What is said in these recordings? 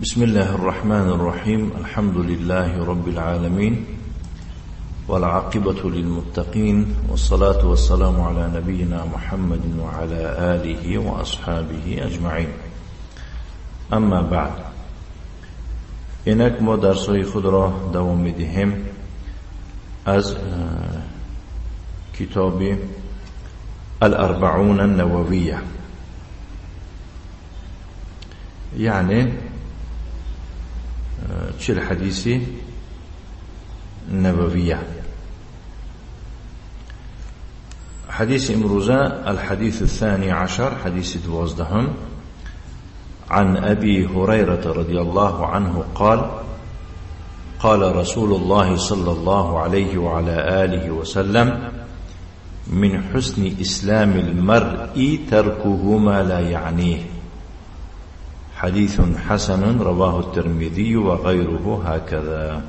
بسم الله الرحمن الرحيم. الحمد لله رب العالمين، والعاقبة للمتقين، والصلاة والسلام على نبينا محمد وعلى آله وأصحابه أجمعين. اما بعد، اینک ما درسای خود را دوام میدهیم از کتاب الاربعون النوویه، یعنی 40 حديث نبوية. حديث امروزة الحديث 12 حديث 12 عن أبي هريرة رضي الله عنه قال: قال رسول الله صلى الله عليه وعلى آله وسلم: من حسن إسلام المرء تركه ما لا يعنيه. حديث حسن رواه الترمذي وغيره هكذا.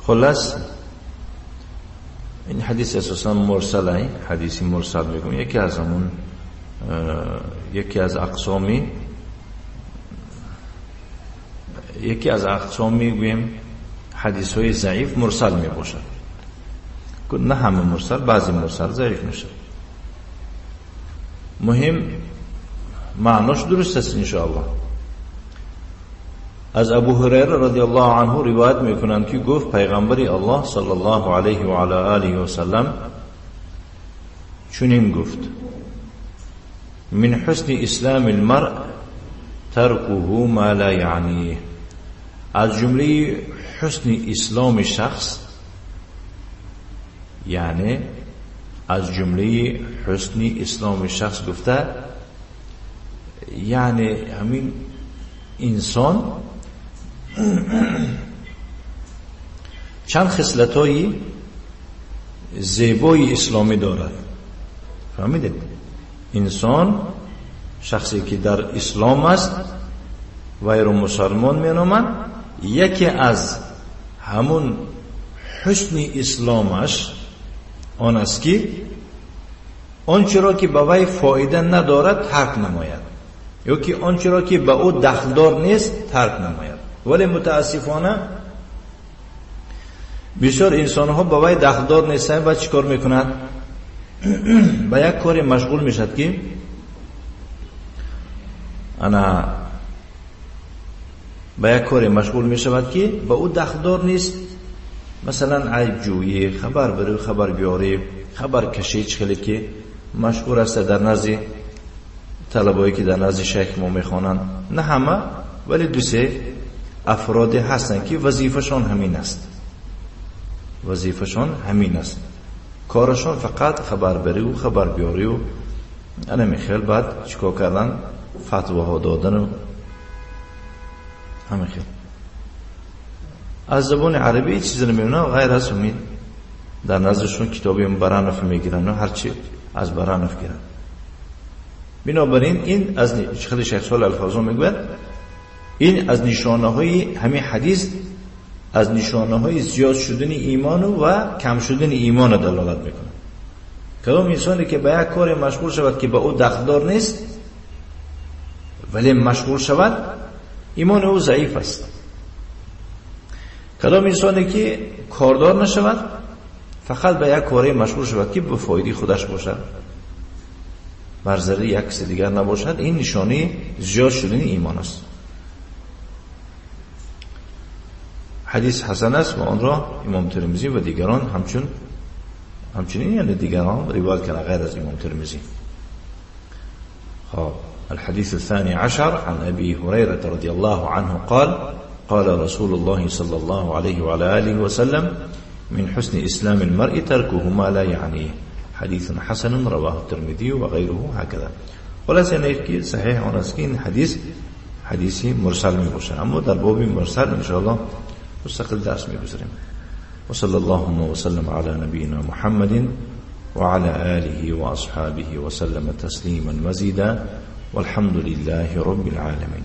خلاص این حدیث اساسا مرسله، حدیثی مرسل میگم، یکی از اقسامی میگویم حدیث های ضعیف مرسل میباشد. نه همه مرسل، بعضی مرسل ضعیف میشه. مهم معناش درست است انشاءالله. از ابو هریره رضی الله عنه روایت میکنند که گفت پیغمبر الله صلی الله علیه و علی آله و سلم چنین گفت: من حسن اسلام المرء ترکه ما لا یعنیه. از جمله حسن اسلام شخص، یعنی از جمله حسن اسلام شخص گفته یعنی همین انسان چند خصلتای زیبای اسلامی دارد. فهمیدید؟ انسان، شخصی که در اسلام است و ایرو مسلمان مینامند، یکی از همون حسن اسلامش آن است که آنچه را که به وی فایده ندارد ترک نماید، یا که آنچه را که به او دخلدار نیست ترک نماید. ولی متاسفانه بسیار انسان ها به وی دخلدار نیستند و چیکار میکنند؟ به یک کاری مشغول میشد که به او دخلدار نیست. مثلا عیب جویی، خبر بری، خبر بیاری، خبر کشی، خیلی که مشهور است در نزد طلبایی که در نزد شیخ ما میخوانند. نه همه، ولی دو سه افراد هستند که وظیفشان همین است. کارشان فقط خبر بری و خبر بیاری و خیلی بعد چیکار کردن؟ فتواها دادن و همین خیلی. از زبان عربی چیزی نمیدونن غیر از همین. در نظرشون کتابی برانف میگیرن و هرچی از برانف گیرن. بنابراین این از خیلی شیخ صالح الفوزان میگوید این از نشانه های همین حدیث، از نشانه های زیاد شدن ایمان و کم شدن ایمان دلالت میکنه. کدام انسانی که به یک کار مشغول شود که به او دخلدار نیست ولی مشغول شود، ایمان او ضعیف است. کدام انسانی که کاردار نشود، فقط به یک کاری مشغول شود که به فایده خودش باشد، بر ضرر یک کس دیگر نباشد، این نشانه زیاد شدن ایمان است. حدیث حسن است و آن را امام ترمذی و دیگران همچنین یعنی دیگران روایت کردند غیر از امام ترمذی. خب الحديث 12 عن أبي هريرة رضي الله عنه قال: قال رسول الله صلى الله عليه وعلى آله وسلم: من حسن إسلام المرء تركه ما لا يعنيه. حديث حسن رواه الترمذي وغيره هكذا. خلاص یعنی که صحیح آن است که این حدیثی مرسل می باشه، اما در باب مرسل ان شاء الله مستقل درس می گذاریم. و صلی الله وسلم علی نبینا محمد وعلى آله وأصحابه وسلم تسليما مزيدا، والحمد لله رب العالمين.